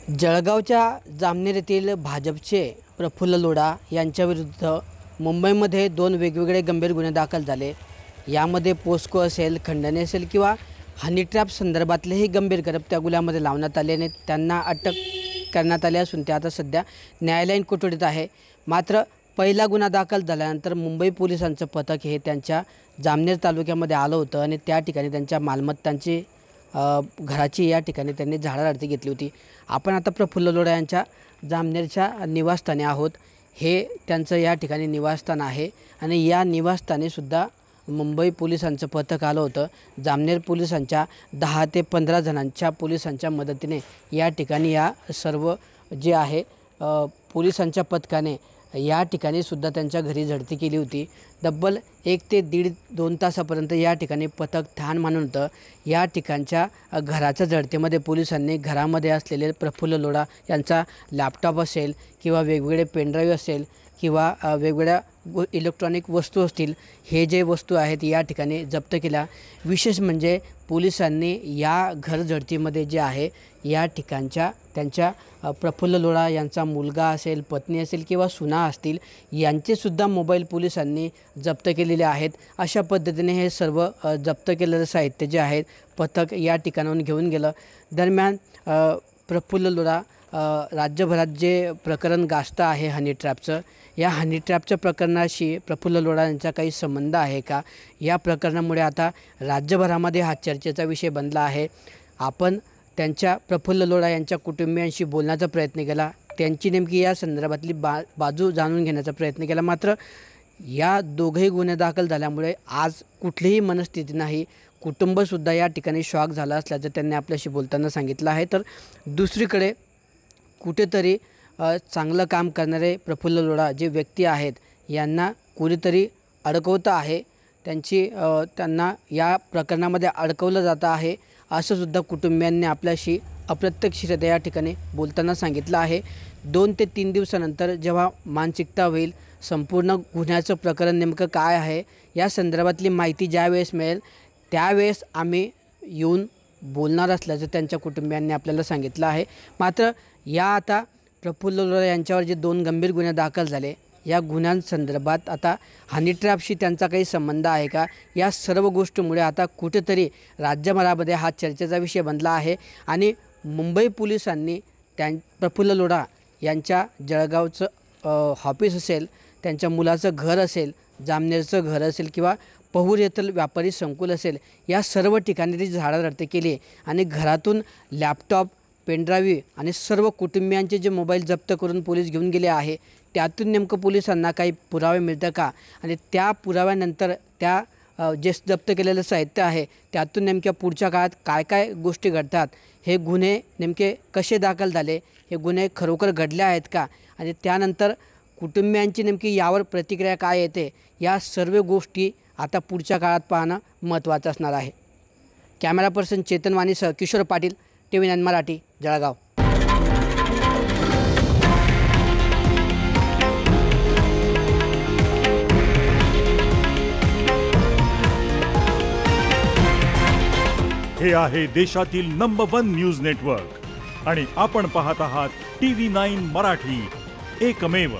जळगावच्या जामनेर येथील भाजपचे प्रफुल्ल लोढा यांच्याविरुद्ध मुंबईमध्ये दोन वेगवेगळे गंभीर गुन्हे दाखल झाले। यामध्ये पोस्को असेल, खंडणी असेल किंवा हनी ट्रॅप संदर्भातलेही गंभीर आरोप त्या गुन्ह्यामध्ये लावण्यात आले आणि त्यांना अटक करण्यात आली असून ते आता सध्या न्यायालयीन कोठडीत आहे। मात्र पहिला गुन्हा दाखल झाल्यानंतर मुंबई पोलिसांचं पथक हे त्यांच्या जामनेर तालुक्यामध्ये आलं होतं आणि त्या ठिकाणी त्यांच्या मालमत्तांची घराची या ठिकाणी त्यांनी झाडाझडती घेतली होती। आपण आता प्रफुल्ल लोढा यांच्या जामनेरच्या निवासस्थानी आहोत। हे त्यांचं या ठिकाणी निवासस्थान आहे आणि या निवासस्थानी सुद्धा मुंबई पोलिसांचं पथक आलं होतं। जामनेर पोलिसांच्या 10 ते 15 जणांच्या पोलिसांच्या मदतीने या ठिकाणी या सर्व जे आहे पोलिसांच्या पथकाने या ठिकाणी सुद्धा त्यांच्या घरी झडती केली होती। तब्बल 1 ते 1.5-2 तासापर्यंत या ठिकाणी पथक ठाण मानून होतं। या ठिकाणच्या घराच्या झडतीमध्ये पोलिसांनी घरामध्ये असलेले प्रफुल्ल लोढा यांचा लॅपटॉप असेल किंवा वेगवेगळे पेनड्राईव्ह असेल किंवा वेगवेगळ्या इलेक्ट्रॉनिक वस्तू असतील, हे जे वस्तू आहेत या ठिकाणी जप्त केल्या। विशेष म्हणजे पोलिसांनी या घर झडतीमध्ये जे आहे या ठिकाणच्या त्यांच्या प्रफुल्ल लोढा यांचा मुलगा असेल, पत्नी असेल किंवा सुना असतील, यांचेसुद्धा मोबाईल पोलिसांनी जप्त केलेले आहेत। अशा पद्धतीने हे सर्व जप्त केलेलं साहित्य जे आहे पथक या ठिकाणाहून घेऊन गेलं। दरम्यान प्रफुल्ल लोढा राज्यभरात जे प्रकरण गाजतं आहे हनी ट्रॅपचं, या हनी ट्रॅपच्या प्रकरणाशी प्रफुल्ल लोढा यांचा काही संबंध आहे का? या प्रकरणामुळे आता राज्यभरामध्ये हा चर्चेचा विषय बनला आहे। आपण त्यांच्या प्रफुल्ल लोढा यांच्या कुटुंबियांशी बोलण्याचा प्रयत्न केला, त्यांची नेमकी या संदर्भातली बाजू जाणून घेण्याचा प्रयत्न केला। मात्र या दोघेही गुन्हे दाखल झाल्यामुळे आज कुठलीही मनस्थिती नाही। कुटुंबसुद्धा या ठिकाणी शॉक झालं असल्याचं त्यांनी आपल्याशी बोलताना सांगितलं आहे। तर दुसरीकडे कुठेतरी चांगलं काम करणारे प्रफुल्ल लोढा जे व्यक्ती आहेत यांना कुणीतरी अडकवतं आहे, त्यांना या प्रकरणामध्ये अडकवलं जातं आहे असं सुद्धा कुटुंबियांनी आपल्याशी अप्रत्यक्षरित्या या ठिकाणी बोलताना सांगितलं आहे। 2 ते 3 दिवसानंतर जेव्हा मानसिकता होईल, संपूर्ण गुन्ह्याचं प्रकरण नेमकं काय आहे या संदर्भातली माहिती ज्यावेळेस मिळेल त्यावेळेस आम्ही येऊन बोलणार असल्याचं त्यांच्या कुटुंबियांनी आपल्याला सांगितलं आहे। मात्र या आता प्रफुल्ल लोढा यांच्यावर जे 2 गंभीर गुन्हे दाखल झाले, या गुन्ह्यांसंदर्भात आता हनी ट्रॅपशी त्यांचा काही संबंध आहे का, या सर्व गोष्टीमुळे आता कुठेतरी राज्यभरामध्ये हा चर्चेचा विषय बनला आहे। आणि मुंबई पोलिसांनी प्रफुल्ल लोढा यांच्या जळगावचं ऑफिस असेल, त्यांच्या मुलाचं घर असेल, जामनेरचं घर असेल किंवा पहूर येथील व्यापारी संकुल असेल, या सर्व ठिकाणी ती झाडाझडती केली आणि घरातून लॅपटॉप, पेनड्राईव्ह आणि सर्व कुटुंबियांचे जे मोबाईल जप्त करून पोलीस घेऊन गेले आहे, त्यातून नेमकं पोलिसांना काही पुरावे मिळतं का आणि त्या पुराव्यानंतर त्या जे जप्त केलेलं साहित्य आहे त्यातून नेमक्या पुढच्या काळात काय काय गोष्टी घडतात, हे गुन्हे नेमके कसे दाखल झाले, हे गुन्हे खरोखर घडले आहेत का आणि त्यानंतर कुटुंबियांची नेमकी यावर प्रतिक्रिया काय येते, या सर्व गोष्टी आता पुढच्या काळात पाहणं महत्त्वाचं असणार आहे। कॅमेरा पर्सन चेतन वाणीसह किशोर पाटील, TV9 मराठी, जळगाव। हे आहे देशातील नंबर 1 न्यूज नेटवर्क आणि आपण पाहत आहात TV9 मराठी, एकमेव।